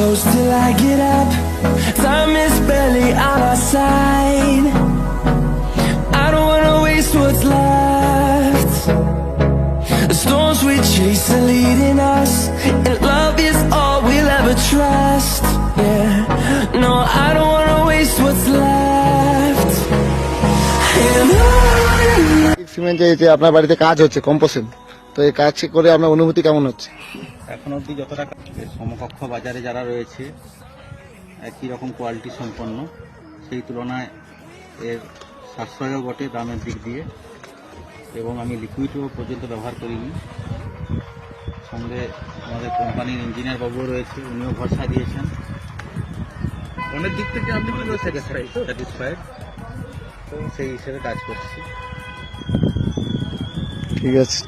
close till I get up. Time is barely on our side. I don't wanna waste what's left. The storms we chase are leading us, and love is all we'll ever trust. Yeah, no, I don't wanna waste what's left. And on cement যে আপনার বাড়িতে কাজ হচ্ছে composite, তো এই কাজ করে আপনার অনুভূতি কেমন হচ্ছে? এখন অবধি যতটা সমকক্ষ বাজারে যারা রয়েছে একই রকম কোয়ালিটি সম্পন্ন, সেই তুলনায় এর সাশ্রয়ও বটে দামের দিক দিয়ে, এবং আমি লিকুইডও পর্যন্ত ব্যবহার করিনি। সঙ্গে আমাদের কোম্পানির ইঞ্জিনিয়ার বাবুও রয়েছে, উনিও ভরসা দিয়েছেন। অনেক দিক থেকে আপনি স্যাটিসফাইড, তো সেই হিসেবে কাজ করছি। ঠিক আছে।